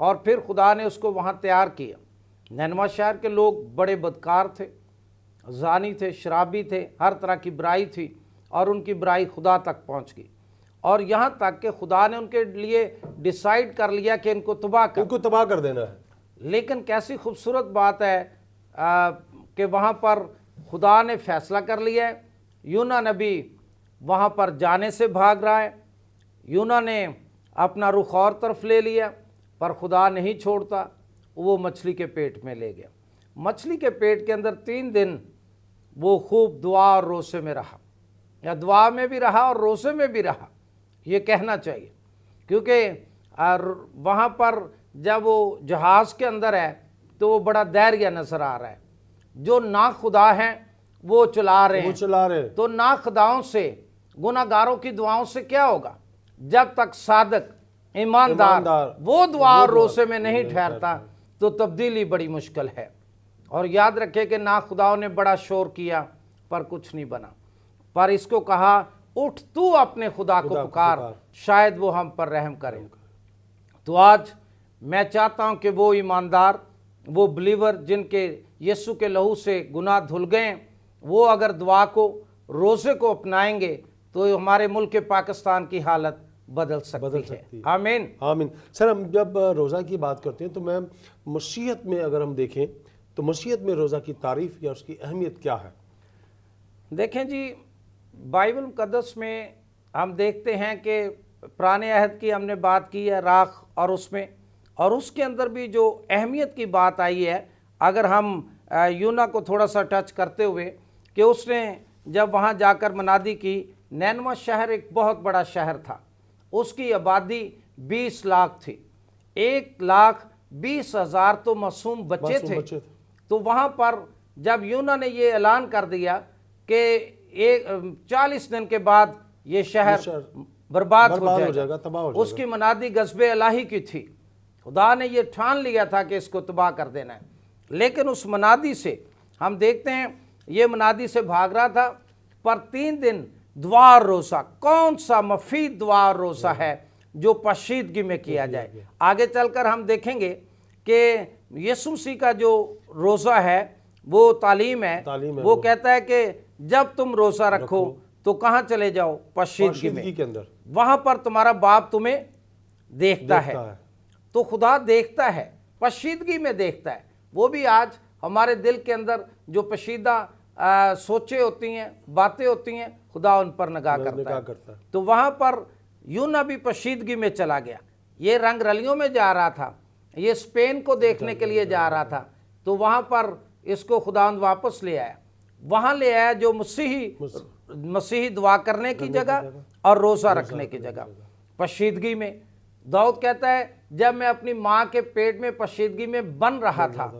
اور پھر خدا نے اس کو وہاں تیار کیا۔ نینوا شہر کے لوگ بڑے بدکار تھے، زانی تھے، شرابی تھے، ہر طرح کی برائی تھی، اور ان کی برائی خدا تک پہنچ گئی، اور یہاں تک کہ خدا نے ان کے لیے ڈیسائیڈ کر لیا کہ ان کو تباہ کر، ان کو تباہ کر دینا ہے۔ لیکن کیسی خوبصورت بات ہے کہ وہاں پر خدا نے فیصلہ کر لیا ہے۔ یونا نبی وہاں پر جانے سے بھاگ رہا ہے، یونا نے اپنا رخ اور طرف لے لیا، پر خدا نہیں چھوڑتا، وہ مچھلی کے پیٹ میں لے گیا۔ مچھلی کے پیٹ کے اندر 3 دن وہ خوب دعا اور روزے میں رہا، یا دعا میں بھی رہا اور روزے میں بھی رہا، یہ کہنا چاہیے، کیونکہ وہاں پر جب وہ جہاز کے اندر ہے تو وہ بڑا دھیریہ نظر آ رہا ہے۔ جو نا خدا ہیں وہ چلا رہے ہیں، تو نا خداؤں سے، گناہ گاروں کی دعاؤں سے کیا ہوگا؟ جب تک صادق ایماندار وہ دعا اور روزے میں نہیں ٹھہرتا تو تبدیلی بڑی مشکل ہے۔ اور یاد رکھے کہ نا خداؤں نے بڑا شور کیا پر کچھ نہیں بنا، پر اس کو کہا اٹھ تو اپنے خدا کو پکار، شاید وہ ہم پر رحم کرے۔ تو آج میں چاہتا ہوں کہ وہ ایماندار، وہ بلیور جن کے یسوع کے لہو سے گناہ دھل گئے، وہ اگر دعا کو، روزے کو اپنائیں گے تو ہمارے ملک پاکستان کی حالت بدل سکتی ہے۔ آمین آمین۔ سر، ہم جب روزہ کی بات کرتے ہیں تو میں مسیحیت میں اگر ہم دیکھیں تو مسیحیت میں روزہ کی تعریف یا اس کی اہمیت کیا ہے؟ دیکھیں جی، بائبل مقدس میں ہم دیکھتے ہیں کہ پرانے عہد کی ہم نے بات کی ہے، راکھ اور اس میں، اور اس کے اندر بھی جو اہمیت کی بات آئی ہے، اگر ہم یونا کو تھوڑا سا ٹچ کرتے ہوئے، کہ اس نے جب وہاں جا کر منادی کی، نینوا شہر ایک بہت بڑا شہر تھا، اس کی آبادی 20 لاکھ تھی، 1,20,000 تو معصوم بچے تھے۔ تو وہاں پر جب یونا نے یہ اعلان کر دیا کہ 40 دن کے بعد یہ شہر برباد ہو جائے گا، اس کی منادی غضب الہی کی تھی، خدا نے یہ ٹھان لیا تھا کہ اس کو تباہ کر دینا ہے۔ لیکن اس منادی سے ہم دیکھتے ہیں یہ منادی سے بھاگ رہا تھا، پر 3 دن دعا اور روزہ، کون سا مفید دعا اور روزہ ہے جو پشیدگی میں کیا جائے۔ آگے چل کر ہم دیکھیں گے کہ یسوع مسیح کا جو روزہ ہے وہ تعلیم ہے، وہ کہتا ہے کہ جب تم روزہ رکھو تو کہاں چلے جاؤ؟ پشیدگی میں، وہاں پر تمہارا باپ تمہیں دیکھتا ہے۔ تو خدا دیکھتا ہے، پشیدگی میں دیکھتا ہے۔ وہ بھی آج ہمارے دل کے اندر جو پشیدہ سوچیں ہوتی ہیں، باتیں ہوتی ہیں، خدا ان پر نگاہ کرتا ہے۔ تو وہاں پر یونا بھی پشیدگی میں چلا گیا، یہ رنگ رلیوں میں جا رہا تھا، یہ اسپین کو دیکھنے کے لیے جا رہا تھا، تو وہاں پر اس کو خداوند واپس لے آیا، وہاں لے آیا جو مسیحی دعا کرنے کی جگہ اور روزہ رکھنے کی جگہ، پشیدگی میں۔ داؤد کہتا ہے جب میں اپنی ماں کے پیٹ میں پشیدگی میں بن رہا تھا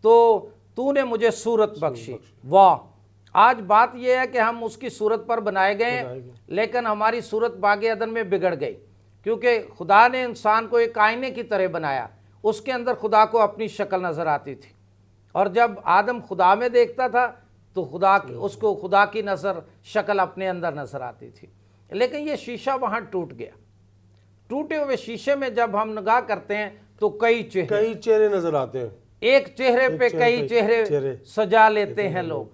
تو نے مجھے صورت بخشی۔ واہ! آج بات یہ ہے کہ ہم اس کی صورت پر بنائے گئے ہیں، لیکن ہماری صورت باغ عدن میں بگڑ گئی، کیونکہ خدا نے انسان کو ایک آئینے کی طرح بنایا، اس کے اندر خدا کو اپنی شکل نظر آتی تھی، اور جب آدم خدا میں دیکھتا تھا تو اس کو خدا کی نظر، شکل اپنے اندر نظر آتی تھی۔ لیکن یہ شیشہ وہاں ٹوٹ گیا۔ ٹوٹے ہوئے شیشے میں جب ہم نگاہ کرتے ہیں تو کئی چہرے نظر آتے ہیں، ایک چہرے پہ کئی چہرے سجا لیتے ہیں لوگ۔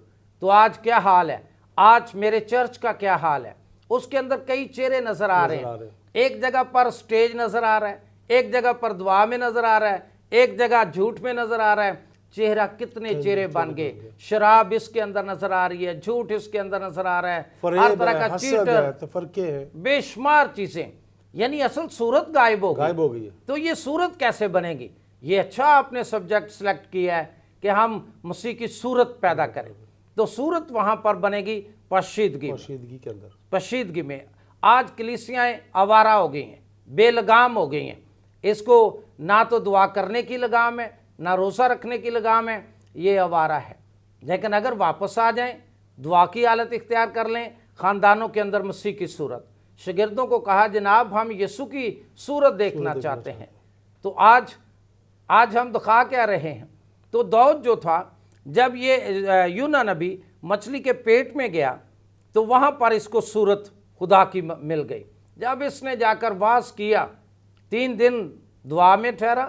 تو آج کیا حال ہے؟ آج میرے چرچ کا کیا حال ہے؟ اس کے اندر کئی چہرے نظر آ رہے ہیں، ایک جگہ پر سٹیج نظر آ رہا ہے، ایک جگہ پر دعا میں نظر آ رہا ہے، ایک جگہ جھوٹ میں نظر آ رہا ہے۔ چہرہ کتنے چہرے بن گئے، شراب اس کے اندر نظر آ رہی ہے، جھوٹ اس کے اندر نظر آ رہا ہے، ہر طرح کا چیٹر، بے شمار چیزیں، یعنی اصل صورت غائب ہو گئی۔ تو یہ صورت کیسے بنے گی؟ یہ اچھا آپ نے سبجیکٹ سلیکٹ کیا ہے کہ ہم مسیح کی صورت پیدا کریں، تو صورت وہاں پر بنے گی پشیدگی کے اندر، پشیدگی میں۔ آج کلیسیاں آوارہ ہو گئی ہیں، بے لگام ہو گئی ہیں، اس کو نہ تو دعا کرنے کی لگام ہے، نہ روزہ رکھنے کی لگام ہے، یہ آوارہ ہے۔ لیکن اگر واپس آ جائیں، دعا کی حالت اختیار کر لیں، خاندانوں کے اندر مسیح کی صورت، شاگردوں کو کہا جناب ہم یسوع کی صورت دیکھنا چاہتے ہیں، تو آج ہم دکھا کیا رہے ہیں؟ تو داؤد جو تھا، جب یہ یونا نبی مچھلی کے پیٹ میں گیا تو وہاں پر اس کو صورت خدا کی مل گئی۔ جب اس نے جا کر واز کیا، 3 دن دعا میں ٹھہرا،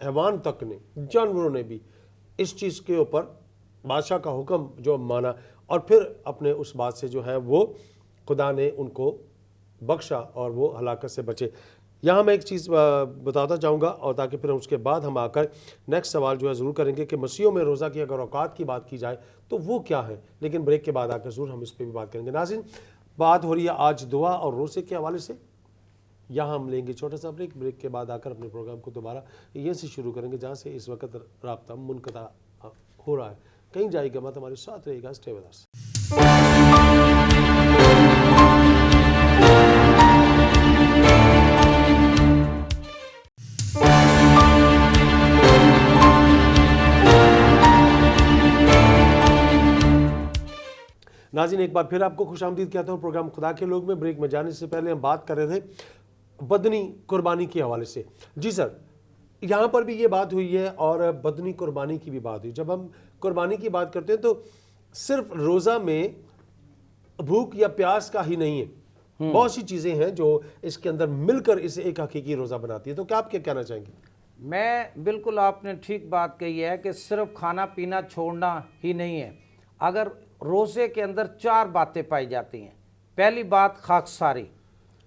حیوان تک نے، جانوروں نے بھی اس چیز کے اوپر بادشاہ کا حکم جو مانا، اور پھر اپنے اس بات سے جو ہے وہ خدا نے ان کو بخشا اور وہ ہلاکت سے بچے۔ یہاں میں ایک چیز بتاتا چاہوں گا، اور تاکہ پھر اس کے بعد ہم آ کر نیکسٹ سوال جو ہے ضرور کریں گے کہ مسیحوں میں روزہ کی اگر اوقات کی بات کی جائے تو وہ کیا ہے، لیکن بریک کے بعد آ کر ضرور ہم اس پہ بھی بات کریں گے۔ ناظرین، بات ہو رہی ہے آج دعا اور روزے کے حوالے سے۔ یہاں ہم لیں گے چھوٹا سا بریک کے بعد آ کر اپنے پروگرام کو دوبارہ یہ سے شروع کریں گے جہاں سے اس وقت رابطہ منقطع ہو رہا ہے۔ کہیں جائے گا مت، ہمارے ساتھ رہے گا، اسٹے ود اس۔ ناظرین، ایک بار پھر آپ کو خوش آمدید کہتا ہوں پروگرام خدا کے لوگ میں۔ بریک میں جانے سے پہلے ہم بات کر رہے تھے بدنی قربانی کے حوالے سے۔ جی سر، یہاں پر بھی یہ بات ہوئی ہے اور بدنی قربانی کی بھی بات ہوئی۔ جب ہم قربانی کی بات کرتے ہیں تو صرف روزہ میں بھوک یا پیاس کا ہی نہیں ہے، بہت سی چیزیں ہیں جو اس کے اندر مل کر اسے ایک حقیقی روزہ بناتی ہے۔ تو کیا آپ کیا کہنا چاہیں گے؟ میں بالکل، آپ نے ٹھیک بات کہی ہے کہ صرف کھانا پینا چھوڑنا ہی نہیں ہے۔ اگر روزے کے اندر 4 باتیں پائی جاتی ہیں۔ پہلی بات خاکساری،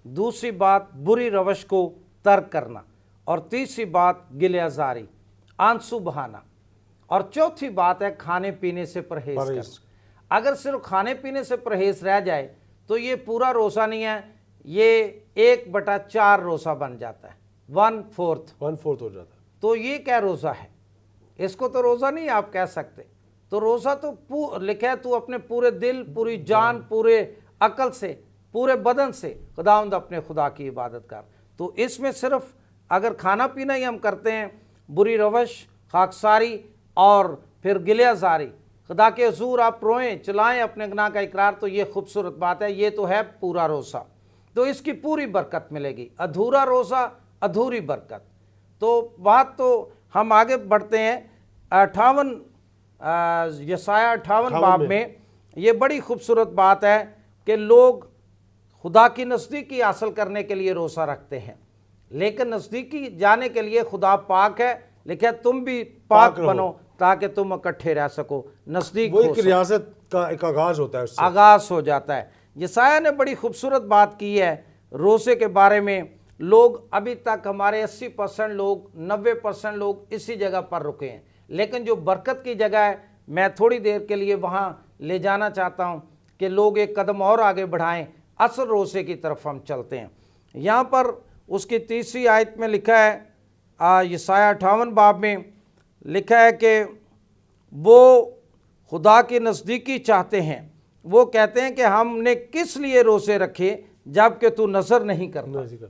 دوسری بات بری روش کو ترک کرنا، اور تیسری بات گلے آزاری، آنسو بہانا، اور چوتھی بات ہے کھانے پینے سے پرہیز کرنا۔ اگر صرف کھانے پینے سے پرہیز رہ جائے تو یہ پورا روزہ نہیں ہے، یہ 1/4 روزہ بن جاتا ہے، 1/4 ہو جاتا ہے۔ تو یہ کیا روزہ ہے؟ اس کو تو روزہ نہیں آپ کہہ سکتے۔ تو روزہ تو لکھا ہے تو اپنے پورے دل، پوری جان، پورے عقل سے، پورے بدن سے خداوند اپنے خدا کی عبادت کر۔ تو اس میں صرف اگر کھانا پینا ہی ہم کرتے ہیں، بری روش، خاکساری اور پھر گلے آزاری، خدا کے حضور آپ روئیں، چلائیں اپنے گناہ کا اقرار، تو یہ خوبصورت بات ہے، یہ تو ہے پورا روزہ۔ تو اس کی پوری برکت ملے گی۔ ادھورا روزہ، ادھوری برکت۔ تو بات تو ہم آگے بڑھتے ہیں 58 یسایہ 58 باب میں یہ بڑی خوبصورت بات ہے کہ لوگ خدا کی نزدیکی حاصل کرنے کے لیے روزہ رکھتے ہیں، لیکن نزدیکی جانے کے لیے خدا پاک ہے، لکھا تم بھی پاک بنو تاکہ تم اکٹھے رہ سکو، نزدیک وہ ایک ریاست کا ایک آغاز ہوتا ہے، اس سے آغاز ہو جاتا ہے۔ یسایہ نے بڑی خوبصورت بات کی ہے روزے کے بارے میں۔ لوگ ابھی تک ہمارے 80% لوگ، 90% لوگ اسی جگہ پر رکے ہیں، لیکن جو برکت کی جگہ ہے میں تھوڑی دیر کے لیے وہاں لے جانا چاہتا ہوں کہ لوگ ایک قدم اور آگے بڑھائیں، اصل روزے کی طرف ہم چلتے ہیں۔ یہاں پر اس کی 3 آیت میں لکھا ہے، یسایہ 58 باب میں لکھا ہے کہ وہ خدا کی نزدیکی چاہتے ہیں، وہ کہتے ہیں کہ ہم نے کس لیے روزے رکھے جب کہ تو نظر نہیں کرتا،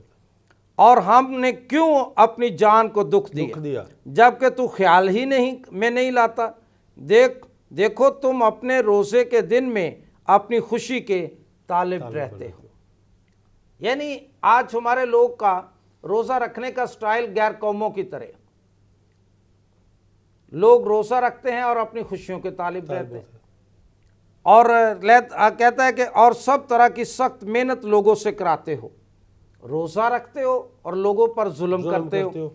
اور ہم نے کیوں اپنی جان کو دکھ دیا جب کہ تو خیال ہی نہیں لاتا۔ دیکھو تم اپنے روزے کے دن میں اپنی خوشی کے طالب رہتے ہو۔ یعنی آج ہمارے لوگ کا روزہ رکھنے کا سٹائل غیر قوموں کی طرح، لوگ روزہ رکھتے ہیں اور اپنی خوشیوں کے طالب رہتے ہیں، اور کہتا ہے کہ اور سب طرح کی سخت محنت لوگوں سے کراتے ہو۔ روزہ رکھتے ہو اور لوگوں پر ظلم کرتے ہو،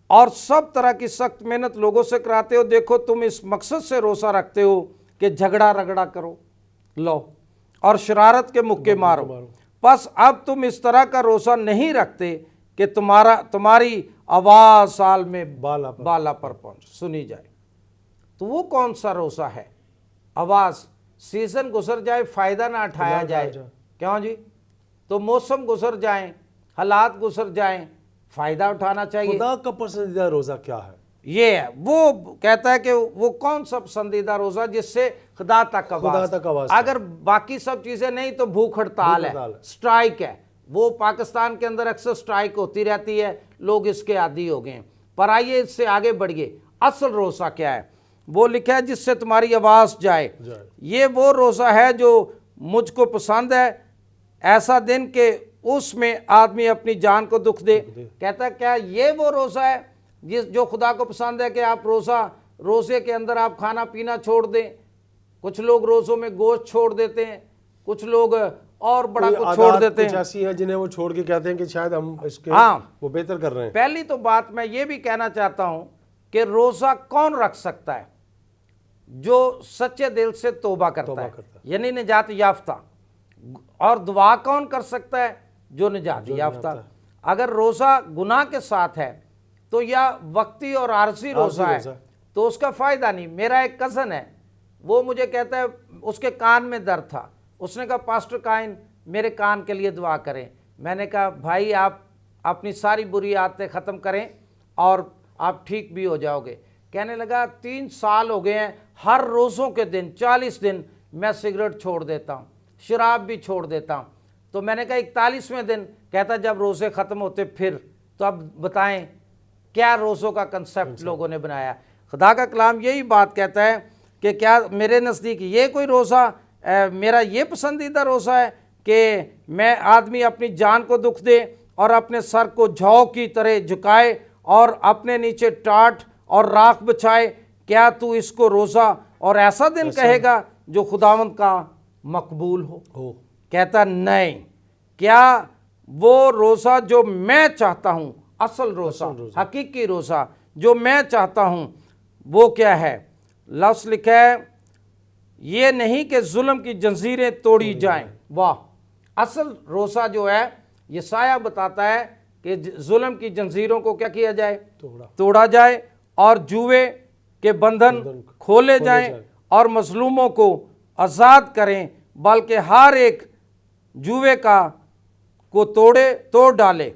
اور سب طرح کی سخت محنت لوگوں سے کراتے ہو۔ دیکھو تم اس مقصد سے روزہ رکھتے ہو کہ جھگڑا رگڑا کرو لو اور شرارت کے مکے مارو، پس اب تم اس طرح کا روزہ نہیں رکھتے کہ تمہاری آواز سال میں بالا پر پہنچ سنی جائے۔ تو وہ کون سا روزہ ہے؟ آواز، سیزن گزر جائے فائدہ نہ اٹھایا جائے، کیوں جی؟ تو موسم گزر جائیں، حالات گزر جائیں، فائدہ اٹھانا چاہیے۔ خدا کا پسندیدہ روزہ کیا ہے؟ یہ ہے، وہ کہتا ہے کہ وہ کون سا پسندیدہ روزہ جس سے خدا تک آواز، اگر باقی سب چیزیں نہیں تو بھوک ہڑتال ہے، سٹرائک ہے۔ وہ پاکستان کے اندر اکثر سٹرائک ہوتی رہتی ہے، لوگ اس کے عادی ہو گئے ہیں۔ پر آئیے اس سے آگے بڑھیے، اصل روزہ کیا ہے؟ وہ لکھا ہے جس سے تمہاری آواز جائے۔ یہ وہ روزہ ہے جو مجھ کو پسند ہے، ایسا دن کہ اس میں آدمی اپنی جان کو دکھ دے۔ کہتا ہے کیا یہ وہ روزہ ہے جو خدا کو پسند ہے کہ آپ روزے کے اندر آپ کھانا پینا چھوڑ دیں؟ کچھ لوگ روزوں میں گوشت چھوڑ دیتے ہیں، کچھ لوگ اور بڑا کوئی کچھ چھوڑ عادات دیتے کچھ ہیں. ایسی ہیں جنہیں وہ چھوڑ کے کہتے ہیں کہ شاید ہم اس کے ہاں. وہ بہتر کر رہے ہیں. پہلی تو بات میں یہ بھی کہنا چاہتا ہوں کہ روزہ کون رکھ سکتا ہے؟ جو سچے دل سے توبہ کرتا ہے, یعنی نجات یافتہ. اور دعا کون کر سکتا ہے؟ جو نجات یافتہ. اگر روزہ گناہ کے ساتھ ہے تو یا وقتی اور عارضی روزہ ہے تو اس کا فائدہ نہیں. میرا ایک کزن ہے, وہ مجھے کہتا ہے اس کے کان میں درد تھا, اس نے کہا پاسٹر کائن میرے کان کے لیے دعا کریں. میں نے کہا بھائی آپ اپنی ساری بری عادتیں ختم کریں اور آپ ٹھیک بھی ہو جاؤ گے. کہنے لگا 3 سال ہو گئے ہیں, ہر روزوں کے دن 40 دن میں سگریٹ چھوڑ دیتا ہوں, شراب بھی چھوڑ دیتا ہوں. تو میں نے کہا 41ویں دن, کہتا جب روزے ختم ہوتے پھر. تو اب بتائیں کیا روزوں کا کنسپٹ لوگوں نے بنایا. خدا کا کلام یہی بات کہتا ہے کہ کیا میرے نزدیک یہ کوئی روزہ میرا یہ پسندیدہ روزہ ہے کہ میں آدمی اپنی جان کو دکھ دے اور اپنے سر کو جھاؤ کی طرح جھکائے اور اپنے نیچے ٹاٹ اور راکھ بچھائے؟ کیا تو اس کو روزہ اور ایسا دن کہے گا جو خداوند کا مقبول ہو؟ کہتا نہیں. کیا وہ روزہ جو میں چاہتا ہوں, اصل روزہ, حقیقی روزہ جو میں چاہتا ہوں وہ کیا ہے؟ لفظ لکھا ہے یہ نہیں کہ ظلم کی جنزیریں توڑی جائیں. واہ. اصل روزہ جو ہے یسایہ بتاتا ہے کہ ظلم کی جنزیروں کو کیا کیا جائے؟ توڑا جائے, اور جوے کے بندھن کھولے جائیں اور مظلوموں کو آزاد کریں, بلکہ ہر ایک جوے کو توڑ ڈالے.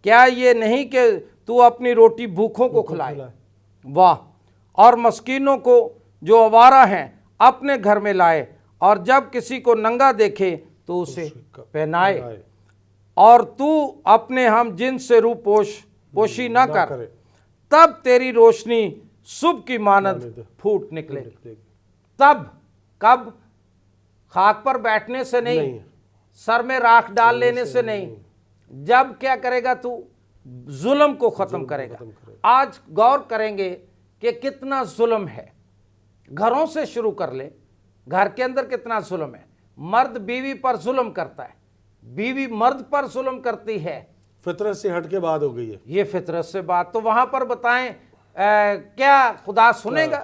کیا یہ نہیں کہ تو اپنی روٹی بھوکھوں کو کھلائے؟ واہ. اور مسکینوں کو جو آوارہ ہیں اپنے گھر میں لائے, اور جب کسی کو ننگا دیکھے تو اسے پہنائے. اور تو اپنے ہم جن سے رو پوشی نہ کر, تب تیری روشنی صبح کی مانند پھوٹ نکلے. تب کب؟ خاک پر بیٹھنے سے نہیں, سر میں راکھ ڈال لینے سے نہیں. جب کیا کرے گا؟ تو ظلم کو ختم کرے گا. آج غور کریں گے کہ کتنا ظلم ہے. گھروں سے شروع کر لیں, گھر کے اندر کتنا ظلم ہے. مرد بیوی پر ظلم کرتا ہے, بیوی مرد پر ظلم کرتی ہے. فطرت سے ہٹ کے بات ہو گئی ہے یہ فطرت سے بات. تو وہاں پر بتائیں کیا خدا سنے گا؟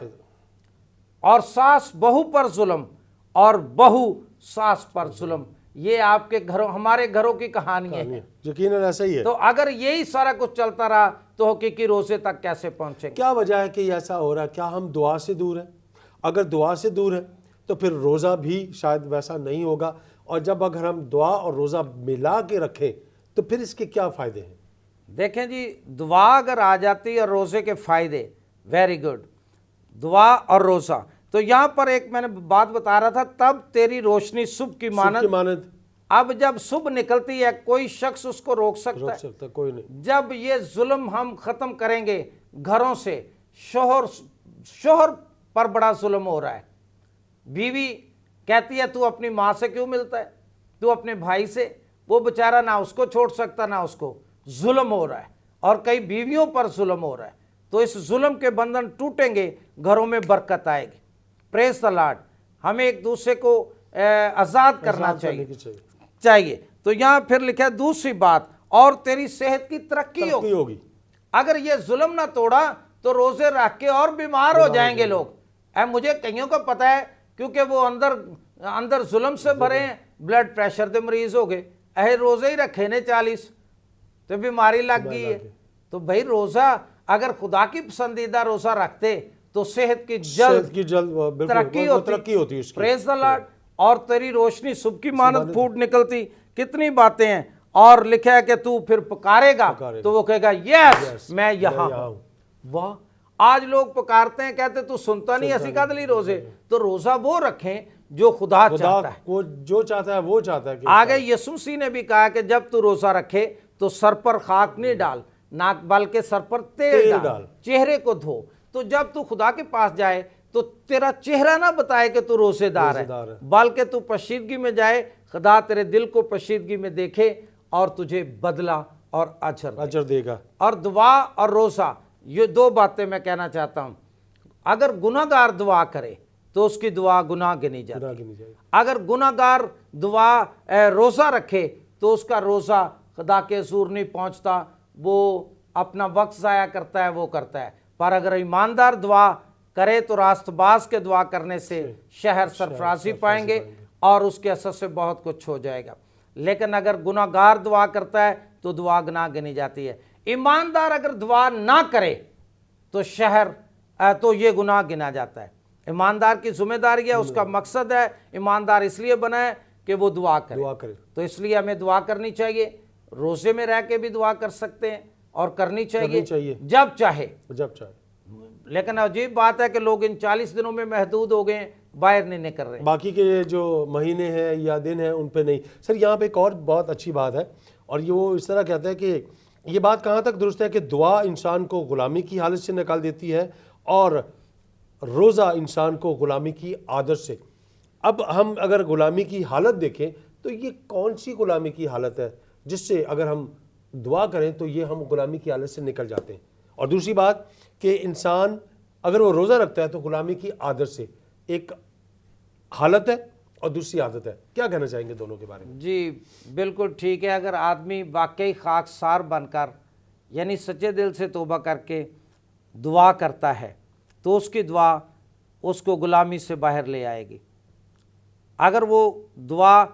اور ساس بہو پر ظلم اور بہو ساس پر ظلم, یہ آپ کے گھروں, ہمارے گھروں کی کہانیاں ہیں. یقیناً ایسا ہی ہے. تو اگر یہی سارا کچھ چلتا رہا تو حقیقی روزے تک کیسے پہنچیں گے؟ کیا وجہ ہے کہ یہ ایسا ہو رہا ہے؟ کیا ہم دعا سے دور ہیں؟ اگر دعا سے دور ہیں تو پھر روزہ بھی شاید ویسا نہیں ہوگا. اور جب اگر ہم دعا اور روزہ ملا کے رکھیں تو پھر اس کے کیا فائدے ہیں؟ دیکھیں جی, دعا اگر آ جاتی اور روزے کے فائدے, ویری گڈ. دعا اور روزہ. تو یہاں پر ایک میں نے بات بتا رہا تھا, تب تیری روشنی صبح کی مانند. اب جب صبح نکلتی ہے کوئی شخص اس کو روک سکتا ہے؟ کوئی نہیں. جب یہ ظلم ہم ختم کریں گے گھروں سے, شوہر پر بڑا ظلم ہو رہا ہے. بیوی کہتی ہے تو اپنی ماں سے کیوں ملتا ہے, تو اپنے بھائی سے. وہ بیچارہ نہ اس کو چھوڑ سکتا نہ اس کو. ظلم ہو رہا ہے, اور کئی بیویوں پر ظلم ہو رہا ہے. تو اس ظلم کے بندھن ٹوٹیں گے, گھروں میں برکت آئے گی. پریز دی لارڈ. ہمیں ایک دوسرے کو آزاد کرنا چاہیے. تو یہاں پھر لکھا ہے دوسری بات, اور تیری صحت کی ترقی ہوگی. اگر یہ ظلم نہ توڑا تو روزے رکھ کے اور بیمار ہو جائیں گے لوگ. مجھے کئیوں کو پتہ ہے, کیونکہ وہ اندر ظلم سے بھرے ہیں, بلڈ پریشر دے مریض ہو گئے. روزے ہی رکھے نے 40 تو بیماری لگ گئی ہے. تو بھائی روزہ اگر خدا کی پسندیدہ روزہ رکھتے تو صحت کی جلد ترقی ہوتی. پریز دی لارڈ. اور تیری روشنی صبح کی مانند پھوٹ نکلتی. کتنی باتیں ہیں. اور لکھا ہے کہ تو پھر پکارے گا تو وہ کہے گا یس میں یہاں ہوں. واہ. آج لوگ پکارتے ہیں, کہتے تو سنتا نہیں, اسی کا دلی روزے. تو روزہ وہ رکھیں جو خدا چاہتا ہے, وہ جو چاہتا ہے وہ چاہتا ہے. آگے یسوع مسیح نے بھی کہا کہ جب تو روزہ رکھے تو سر پر خاک نہیں ڈال, نہ بلکہ سر پر تیل ڈال, چہرے کو دھو. تو جب تو خدا کے پاس جائے تو تیرا چہرہ نہ بتائے کہ تو روزے دار ہے, بلکہ تو پشیدگی میں جائے, خدا تیرے دل کو پشیدگی میں دیکھے اور تجھے بدلہ اور اجر دے گا. اور دعا اور روزہ, یہ 2 باتیں میں کہنا چاہتا ہوں. اگر گناہگار دعا کرے تو اس کی دعا گناہ گنی جاتی گناہ ہے۔ گنی جائے گی۔ اگر گناہ گار دعا روزہ رکھے تو اس کا روزہ خدا کے حضور نہیں پہنچتا، وہ اپنا وقت ضائع کرتا ہے، وہ کرتا ہے۔ پر اگر ایماندار دعا کرے تو راست باز کے دعا کرنے سے شہر سرفرازی پائیں گے اور اس کے اثر سے بہت کچھ ہو جائے گا۔ لیکن اگر گناہ گار دعا کرتا ہے تو دعا گناہ گنی جاتی ہے۔ ایماندار اگر دعا نہ کرے تو شہر تو یہ گناہ گنا جاتا ہے۔ ایماندار کی ذمہ داری ہے، اس کا مقصد ہے، ایماندار اس لیے بنا ہے کہ وہ دعا کرے۔ تو اس لیے ہمیں دعا کرنی چاہیے، روزے میں رہ کے بھی دعا کر سکتے ہیں اور کرنی چاہیے جب چاہے۔ لیکن عجیب بات ہے کہ لوگ ان 40 دنوں میں محدود ہو گئے ہیں، باہر نہیں نکل رہے۔ باقی کے جو مہینے ہیں یا دن ہیں ان پہ نہیں۔ سر یہاں پہ ایک اور بہت اچھی بات ہے، اور یہ وہ اس طرح کہتا ہے کہ یہ بات کہاں تک درست ہے کہ دعا انسان کو غلامی کی حالت سے نکال دیتی ہے اور روزہ انسان کو غلامی کی عادت سے۔ اب ہم اگر غلامی کی حالت دیکھیں تو یہ کون سی غلامی کی حالت ہے جس سے اگر ہم دعا کریں تو یہ ہم غلامی کی حالت سے نکل جاتے ہیں؟ اور دوسری بات کہ انسان اگر وہ روزہ رکھتا ہے تو غلامی کی عادت سے ایک حالت ہے اور دوسری عادت ہے، کیا کہنا چاہیں گے دونوں کے بارے میں؟ جی بالکل ٹھیک ہے۔ اگر آدمی واقعی خاکسار بن کر یعنی سچے دل سے توبہ کر کے دعا کرتا ہے تو اس کی دعا اس کو غلامی سے باہر لے آئے گی۔ اگر وہ دعا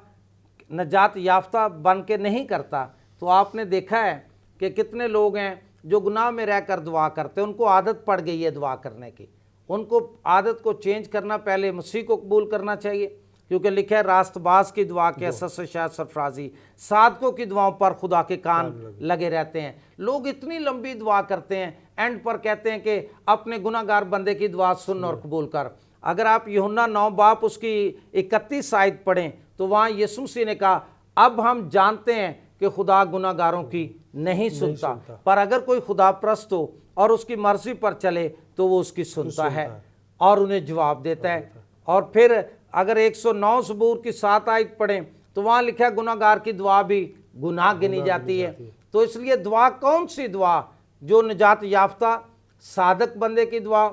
نجات یافتہ بن کے نہیں کرتا تو آپ نے دیکھا ہے کہ کتنے لوگ ہیں جو گناہ میں رہ کر دعا کرتے ہیں، ان کو عادت پڑ گئی ہے دعا کرنے کی۔ ان کو عادت کو چینج کرنا، پہلے مسیح کو قبول کرنا چاہیے، کیونکہ لکھا ہے راست باز کی دعا کے اثر سے شاید سرفرازی، صادقوں کی دعاؤں پر خدا کے کان لگے رہتے ہیں۔ لوگ اتنی لمبی دعا کرتے ہیں، اینڈ پر کہتے ہیں کہ اپنے گناہ گار بندے کی دعا سن اور قبول کر۔ اگر آپ یوحنا 9 باب اس کی 31 آیت پڑھیں تو وہاں یسوع مسیح نے کہا اب ہم جانتے ہیں کہ خدا گناہ گاروں کی نہیں سنتا، پر اگر کوئی خدا پرست ہو اور اس کی مرضی پر چلے تو وہ اس کی سنتا ہے اور انہیں جواب دیتا ہے۔ اور پھر اگر 109 زبور کی 7 آیت پڑھیں تو وہاں لکھا ہے گناہ گار کی دعا بھی گناہ گنی جاتی ہے۔ تو اس لیے دعا کون سی دعا؟ جو نجات یافتہ صادق بندے کی دعا،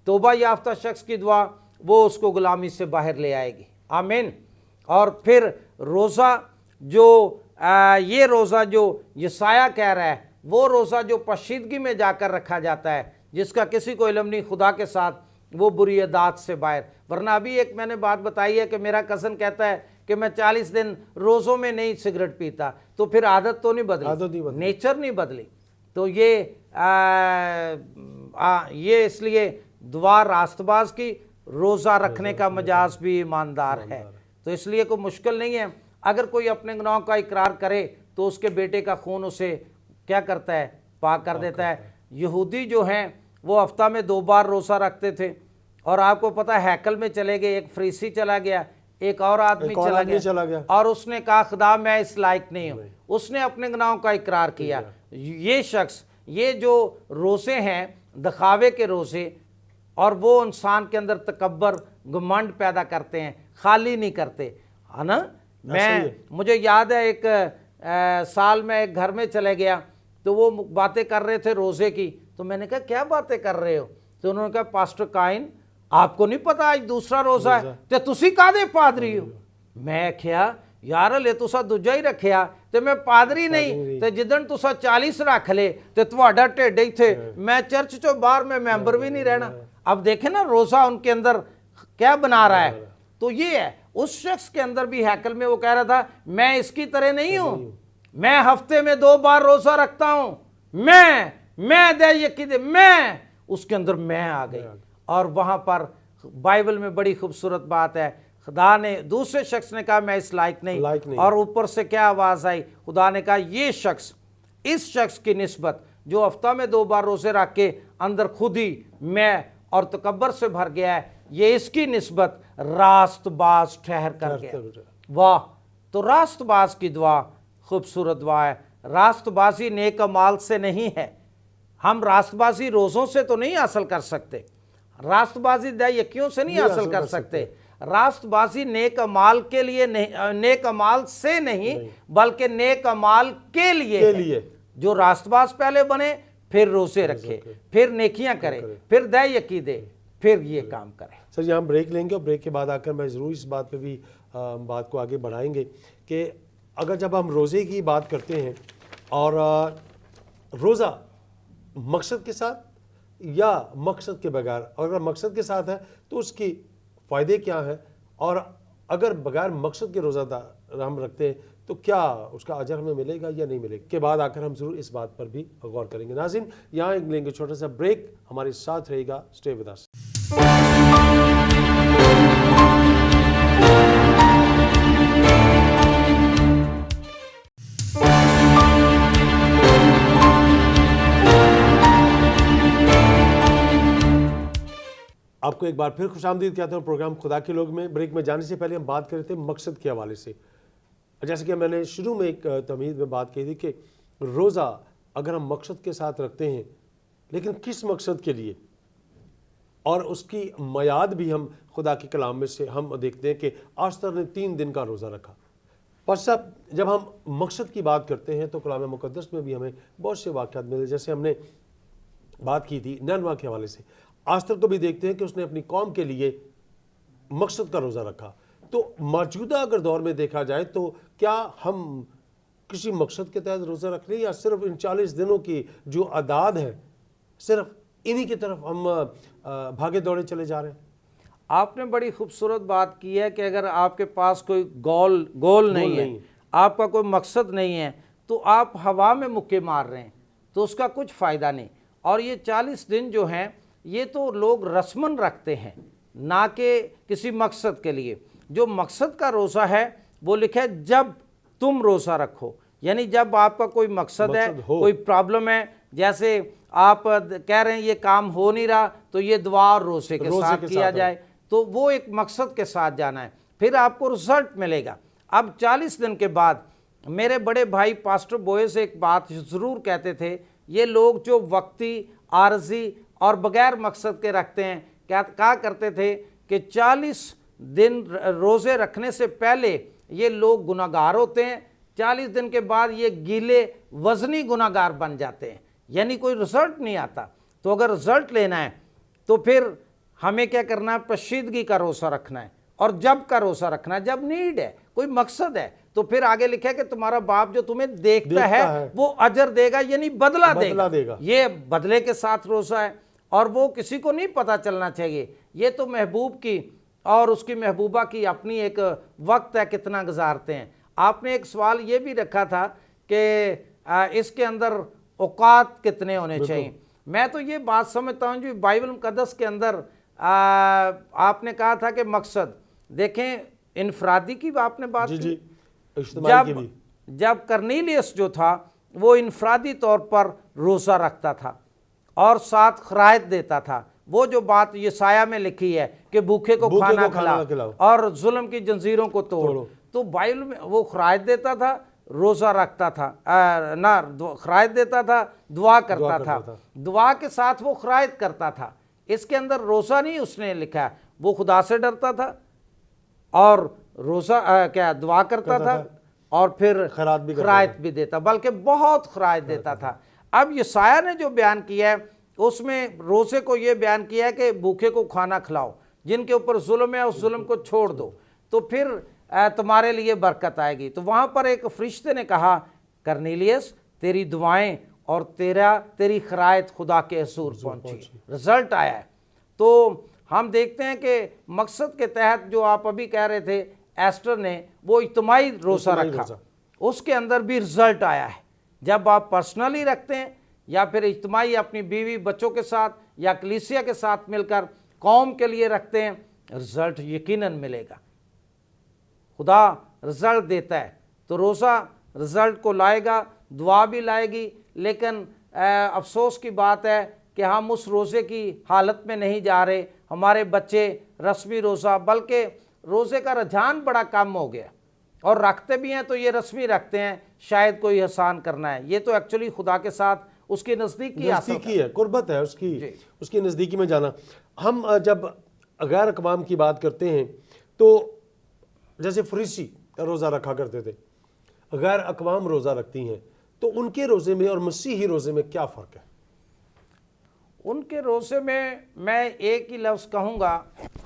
توبہ یافتہ شخص کی دعا، وہ اس کو غلامی سے باہر لے آئے گی۔ آمین۔ اور پھر روزہ جو یہ روزہ جو یسایہ کہہ رہا ہے، وہ روزہ جو پشیدگی میں جا کر رکھا جاتا ہے، جس کا کسی کو علم نہیں خدا کے ساتھ، وہ بری عادات سے باہر۔ ورنہ ابھی ایک میں نے بات بتائی ہے کہ میرا کزن کہتا ہے کہ میں 40 دن روزوں میں نہیں سگریٹ پیتا، تو پھر عادت تو نہیں بدلی، نیچر نہیں بدلی۔ تو یہ اس لیے دعا راست باز کی، روزہ رکھنے کا مجاز بھی ایماندار ہے۔ تو اس لیے کوئی مشکل نہیں ہے، اگر کوئی اپنے گناہوں کا اقرار کرے تو اس کے بیٹے کا خون اسے کیا کرتا ہے؟ پاک کر دیتا ہے۔ یہودی جو ہیں وہ ہفتہ میں 2 بار روزہ رکھتے تھے، اور آپ کو پتہ ہے ہیکل میں چلے گئے، ایک فریسی چلا گیا، ایک اور آدمی چلا گیا، اور اس نے کہا خدا میں اس لائق نہیں ہوں، اس نے اپنے گناہوں کا اقرار کیا۔ یہ شخص، یہ جو روزے ہیں دکھاوے کے روزے، اور وہ انسان کے اندر تکبر گھمنڈ پیدا کرتے ہیں، خالی نہیں کرتے، ہے نا۔ مجھے یاد ہے ایک سال میں ایک گھر میں چلے گیا تو وہ باتیں کر رہے تھے روزے کی، تو میں نے کہا کیا باتیں کر رہے ہو؟ تو انہوں نے کہا پاسٹر کائن آپ کو نہیں پتا آج دوسرا روزہ ہے تے تسی کادے پادری ہو؟ میں کہیا یار لے تسا دوجا ہی رکھیا تے میں پادری نہیں، تے جدن تسا 40 رکھ لے تے تواڈا ٹھڈ ہی تھے، میں چرچ چوں باہر میں ممبر بھی نہیں رہنا۔ اب دیکھیں نا روزہ ان کے اندر کیا بنا رہا ہے۔ تو یہ ہے اس شخص کے اندر بھی ہیکل میں وہ کہہ رہا تھا میں اس کی طرح نہیں ہوں، میں ہفتے میں 2 بار روزہ رکھتا ہوں، میں دے یقین میں اس کے اندر میں آ گئی۔ اور وہاں پر بائبل میں بڑی خوبصورت بات ہے، خدا نے دوسرے شخص نے کہا میں اس لائق نہیں، اور اوپر سے کیا آواز آئی؟ خدا نے کہا یہ شخص، اس شخص کی نسبت جو ہفتہ میں 2 بار روزے رکھ کے اندر خود ہی میں اور تکبر سے بھر گیا ہے، یہ اس کی نسبت راست باز ٹھہر کر گیا۔ واہ! تو راست باز کی دعا خوبصورت دعا ہے۔ راست بازی نیک اعمال سے نہیں ہے، ہم راست بازی روزوں سے تو نہیں حاصل کر سکتے، راست بازی یقینوں سے نہیں حاصل کر سکتے، راست بازی نیک اعمال کے لیے نہیں، نیک اعمال سے نہیں بلکہ نیک اعمال کے لیے، جو راست باز پہلے بنے، پھر روزے رکھے، پھر نیکیاں کرے، پھر دے یقین دے، پھر یہ کام کرے۔ سر یہاں بریک لیں گے اور بریک کے بعد آ کر میں ضرور اس بات پہ بھی بات کو آگے بڑھائیں گے کہ اگر جب ہم روزے کی بات کرتے ہیں اور روزہ مقصد کے ساتھ یا مقصد کے بغیر، اگر مقصد کے ساتھ ہے تو اس کی فائدے کیا ہیں، اور اگر بغیر مقصد کے روزہ ہم رکھتے ہیں تو کیا اس کا اجر ہمیں ملے گا یا نہیں ملے گا، کے بعد آ کر ہم ضرور اس بات پر بھی غور کریں گے۔ ناظرین یہاں لیں گے چھوٹا سا بریک، ہمارے ساتھ رہے گا، اسٹے ود اس۔ آپ کو ایک بار پھر خوش آمدید کہتا ہوں پروگرام خدا کے لوگ میں۔ بریک میں جانے سے پہلے ہم بات کر رہے تھے مقصد کے حوالے سے، جیسے کہ میں نے شروع میں ایک تمہید میں بات کی تھی کہ روزہ اگر ہم مقصد کے ساتھ رکھتے ہیں، لیکن کس مقصد کے لیے، اور اس کی میعاد بھی ہم خدا کے کلام میں سے ہم دیکھتے ہیں کہ آستر نے 3 دن کا روزہ رکھا۔ پس جب ہم مقصد کی بات کرتے ہیں تو کلام مقدس میں بھی ہمیں بہت سے واقعات ملے، جیسے ہم نے بات کی تھی نینوا کے حوالے سے۔ آستر کو بھی دیکھتے ہیں کہ اس نے اپنی قوم کے لیے مقصد کا روزہ رکھا۔ تو موجودہ اگر دور میں دیکھا جائے تو کیا ہم کسی مقصد کے تحت روزہ رکھ رہے ہیں، یا صرف ان 40 دنوں کی جو اعداد ہے صرف انہی کی طرف ہم بھاگے دوڑے چلے جا رہے ہیں؟ آپ نے بڑی خوبصورت بات کی ہے کہ اگر آپ کے پاس کوئی گول نہیں ہے، آپ کا کوئی مقصد نہیں ہے، تو آپ ہوا میں مکے مار رہے ہیں، تو اس کا کچھ فائدہ نہیں۔ اور یہ 40 دن جو ہیں یہ تو لوگ رسمن رکھتے ہیں، نہ کہ کسی مقصد کے لیے۔ جو مقصد کا روزہ ہے وہ لکھا ہے جب تم روزہ رکھو، یعنی جب آپ کا کوئی مقصد ہے، کوئی پرابلم ہے، جیسے آپ کہہ رہے ہیں یہ کام ہو نہیں رہا تو یہ دعا اور روزے کے ساتھ کیا جائے، تو وہ ایک مقصد کے ساتھ جانا ہے، پھر آپ کو رزلٹ ملے گا۔ اب 40 دن کے بعد میرے بڑے بھائی پاسٹر بوئز ایک بات ضرور کہتے تھے، یہ لوگ جو وقتی، عارضی اور بغیر مقصد کے رکھتے ہیں، کہا کرتے تھے کہ 40 دن روزے رکھنے سے پہلے یہ لوگ گناہگار ہوتے ہیں، 40 دن کے بعد یہ گیلے وزنی گناہگار بن جاتے ہیں، یعنی کوئی رزلٹ نہیں آتا۔ تو اگر رزلٹ لینا ہے تو پھر ہمیں کیا کرنا ہے؟ پشیدگی کا روزہ رکھنا ہے، اور جب کا روزہ رکھنا ہے جب نیڈ ہے، کوئی مقصد ہے۔ تو پھر آگے لکھا ہے کہ تمہارا باپ جو تمہیں دیکھتا ہے وہ اجر دے گا، یعنی بدلہ دے گا۔ یہ بدلے کے ساتھ روزہ ہے، اور وہ کسی کو نہیں پتہ چلنا چاہیے۔ یہ تو محبوب کی اور اس کی محبوبہ کی اپنی ایک وقت ہے کتنا گزارتے ہیں۔ آپ نے ایک سوال یہ بھی رکھا تھا کہ اس کے اندر اوقات کتنے ہونے چاہیے۔ میں تو یہ بات سمجھتا ہوں جو بائبل مقدس کے اندر آپ نے کہا تھا کہ مقصد دیکھیں، انفرادی کی آپ نے بات کی، جب کرنیلیس جو تھا وہ انفرادی طور پر روزہ رکھتا تھا اور ساتھ خرائط دیتا تھا، وہ جو بات یسایہ میں لکھی ہے کہ بھوکے کو کھانا کھلاؤ اور ظلم کی جنزیروں کو توڑو، تو بائبل میں وہ خرائط دیتا تھا، روزہ رکھتا تھا، نہ خرائط دیتا تھا، دعا کرتا تھا، دعا کے ساتھ وہ خرائط کرتا تھا۔ اس کے اندر روزہ نہیں اس نے لکھا، وہ خدا سے ڈرتا تھا اور روزہ کیا دعا کرتا تھا، اور پھر خرائط بھی دیتا، بلکہ بہت خرائط دیتا تھا۔ اب یسایہ نے جو بیان کیا ہے اس میں روزے کو یہ بیان کیا ہے کہ بھوکے کو کھانا کھلاؤ، جن کے اوپر ظلم ہے اس ظلم کو چھوڑ دو، تو پھر تمہارے لیے برکت آئے گی۔ تو وہاں پر ایک فرشتے نے کہا، کرنیلیس تیری دعائیں اور تیری خرائط خدا کے حضور پہنچی، رزلٹ آیا ہے۔ تو ہم دیکھتے ہیں کہ مقصد کے تحت جو آپ ابھی کہہ رہے تھے، ایسٹر نے وہ اجتماعی روزہ رکھا، اس کے اندر بھی رزلٹ آیا ہے۔ جب آپ پرسنلی رکھتے ہیں یا پھر اجتماعی اپنی بیوی بچوں کے ساتھ یا کلیسیا کے ساتھ مل کر قوم کے لیے رکھتے ہیں، رزلٹ یقیناً ملے گا۔ خدا رزلٹ دیتا ہے، تو روزہ رزلٹ کو لائے گا، دعا بھی لائے گی، لیکن افسوس کی بات ہے کہ ہم اس روزے کی حالت میں نہیں جا رہے۔ ہمارے بچے رسمی روزہ، بلکہ روزے کا رجحان بڑا کم ہو گیا، اور رکھتے بھی ہیں تو یہ رسمی رکھتے ہیں، شاید کوئی احسان کرنا ہے۔ یہ تو ایکچولی خدا کے ساتھ اس کی نزدیکی ہے، قربت ہے اس کی نزدیکی میں جانا۔ ہم جب غیر اقوام کی بات کرتے ہیں تو جیسے فریسی روزہ رکھا کرتے تھے، غیر اقوام روزہ رکھتی ہیں، تو ان کے روزے میں اور مسیحی روزے میں کیا فرق ہے؟ ان کے روزے میں میں ایک ہی لفظ کہوں گا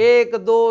1 2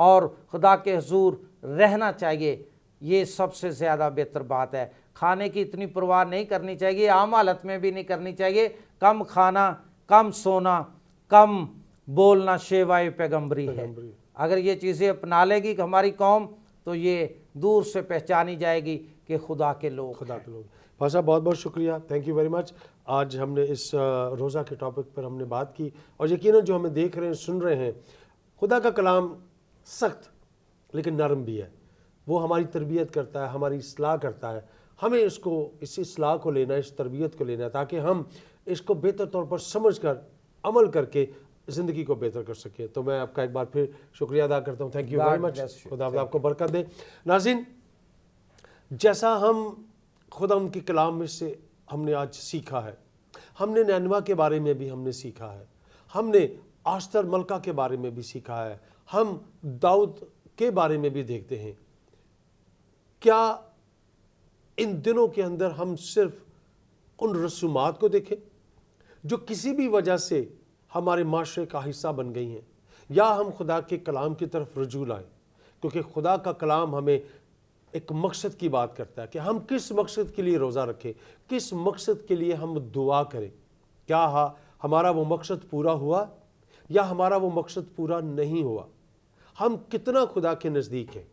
اور خدا کے حضور رہنا چاہیے، یہ سب سے زیادہ بہتر بات ہے۔ کھانے کی اتنی پرواہ نہیں کرنی چاہیے، عام حالت میں بھی نہیں کرنی چاہیے۔ کم کھانا، کم سونا، کم بولنا شیوائے پیغمبری ہے۔ اگر یہ چیزیں اپنا لے گی کہ ہماری قوم، تو یہ دور سے پہچانی جائے گی کہ خدا کے لوگ خدا کے لوگ۔ فاضل صاحب بہت بہت شکریہ، تھینک یو ویری مچ۔ آج ہم نے اس روزہ کے ٹاپک پر ہم نے بات کی، اور یقیناً جو ہمیں دیکھ رہے ہیں، سن رہے ہیں، خدا کا کلام سخت لیکن نرم بھی ہے۔ وہ ہماری تربیت کرتا ہے، ہماری اصلاح کرتا ہے۔ ہمیں اس اصلاح کو لینا ہے، اس تربیت کو لینا ہے، تاکہ ہم اس کو بہتر طور پر سمجھ کر عمل کر کے زندگی کو بہتر کر سکیں۔ تو میں آپ کا ایک بار پھر شکریہ ادا کرتا ہوں، تھینک یو ویری مچ۔ خدا آپ کو برکت دے۔ ناظرین، جیسا ہم خدا ان کے کلام میں سے ہم نے آج سیکھا ہے، ہم نے نینوا کے بارے میں بھی ہم نے سیکھا ہے، ہم نے آستر ملکہ کے بارے میں بھی سیکھا ہے، ہم داؤد کے بارے میں بھی دیکھتے ہیں۔ کیا ان دنوں کے اندر ہم صرف ان رسومات کو دیکھیں جو کسی بھی وجہ سے ہمارے معاشرے کا حصہ بن گئی ہیں، یا ہم خدا کے کلام کی طرف رجوع لائیں؟ کیونکہ خدا کا کلام ہمیں ایک مقصد کی بات کرتا ہے کہ ہم کس مقصد کے لیے روزہ رکھیں، کس مقصد کے لیے ہم دعا کریں۔ کیا ہمارا وہ مقصد پورا ہوا یا ہمارا وہ مقصد پورا نہیں ہوا؟ ہم کتنا خدا کے نزدیک ہیں،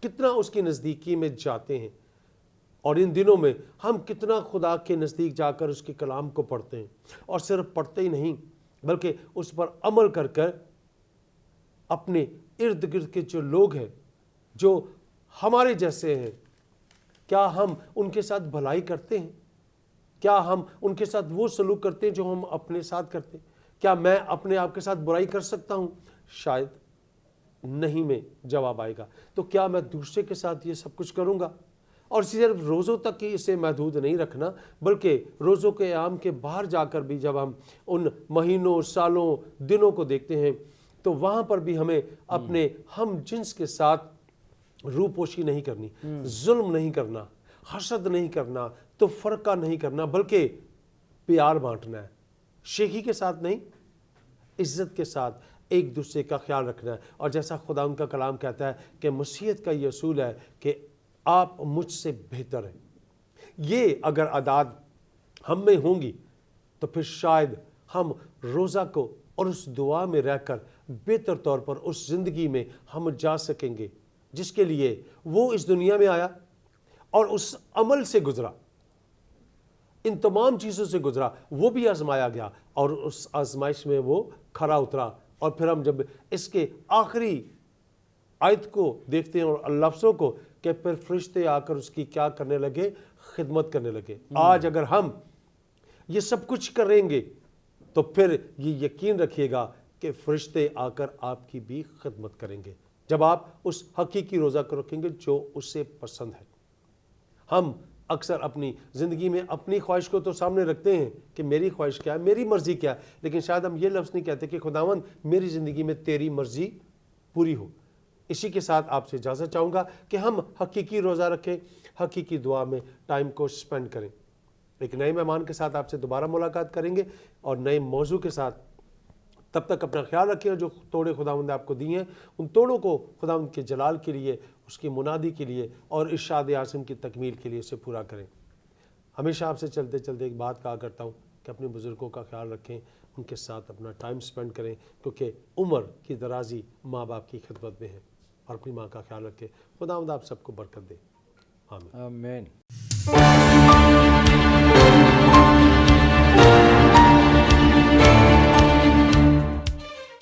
کتنا اس کی نزدیکی میں جاتے ہیں، اور ان دنوں میں ہم کتنا خدا کے نزدیک جا کر اس کے کلام کو پڑھتے ہیں، اور صرف پڑھتے ہی نہیں بلکہ اس پر عمل کر کر اپنے ارد گرد کے جو لوگ ہیں، جو ہمارے جیسے ہیں، کیا ہم ان کے ساتھ بھلائی کرتے ہیں؟ کیا ہم ان کے ساتھ وہ سلوک کرتے ہیں جو ہم اپنے ساتھ کرتے ہیں؟ کیا میں اپنے آپ کے ساتھ برائی کر سکتا ہوں؟ شاید نہیں میں جواب آئے گا۔ تو کیا میں دوسرے کے ساتھ یہ سب کچھ کروں گا؟ اور صرف روزوں تک ہی اسے محدود نہیں رکھنا، بلکہ روزوں کے ایام کے باہر جا کر بھی جب ہم ان مہینوں، سالوں، دنوں کو دیکھتے ہیں، تو وہاں پر بھی ہمیں اپنے ہم جنس کے ساتھ روپوشی نہیں کرنی، ظلم نہیں کرنا، حسد نہیں کرنا، تو فرقہ نہیں کرنا، بلکہ پیار بانٹنا ہے۔ شیخی کے ساتھ نہیں، عزت کے ساتھ ایک دوسرے کا خیال رکھنا ہے۔ اور جیسا خدا ان کا کلام کہتا ہے کہ مسیحیت کا یہ اصول ہے کہ آپ مجھ سے بہتر ہیں۔ یہ اگر عادات ہم میں ہوں گی تو پھر شاید ہم روزہ کو اور اس دعا میں رہ کر بہتر طور پر اس زندگی میں ہم جا سکیں گے جس کے لیے وہ اس دنیا میں آیا، اور اس عمل سے گزرا، ان تمام چیزوں سے گزرا، وہ بھی آزمایا گیا، اور اس آزمائش میں وہ کھرا اترا۔ اور پھر ہم جب اس کے آخری آیت کو دیکھتے ہیں اور لفظوں کو، کہ پھر فرشتے آ کر اس کی کیا کرنے لگے؟ خدمت کرنے لگے۔ آج اگر ہم یہ سب کچھ کریں گے تو پھر یہ یقین رکھیے گا کہ فرشتے آ کر آپ کی بھی خدمت کریں گے، جب آپ اس حقیقی روزہ کو رکھیں گے جو اسے پسند ہے۔ ہم اکثر اپنی زندگی میں اپنی خواہش کو تو سامنے رکھتے ہیں کہ میری خواہش کیا ہے، میری مرضی کیا ہے، لیکن شاید ہم یہ لفظ نہیں کہتے کہ خداوند میری زندگی میں تیری مرضی پوری ہو۔ اسی کے ساتھ آپ سے اجازت چاہوں گا کہ ہم حقیقی روزہ رکھیں، حقیقی دعا میں ٹائم کو سپینڈ کریں۔ ایک نئے مہمان کے ساتھ آپ سے دوبارہ ملاقات کریں گے اور نئے موضوع کے ساتھ۔ تب تک اپنا خیال رکھیں، اور جو توڑے خداوند نے آپ کو دیے ہیں ان توڑوں کو خداوند کے جلال کے لیے، اس کی منادی کے لیے اور ارشاد اعظم کی تکمیل کے لیے اسے پورا کریں۔ ہمیشہ آپ سے چلتے چلتے ایک بات کہا کرتا ہوں کہ اپنے بزرگوں کا خیال رکھیں، ان کے ساتھ اپنا ٹائم سپینڈ کریں، کیونکہ عمر کی درازی ماں باپ کی خدمت میں ہے۔ اور اپنی ماں کا خیال رکھیں۔ خداوند آپ سب کو برکت دے، آمین۔ آمین۔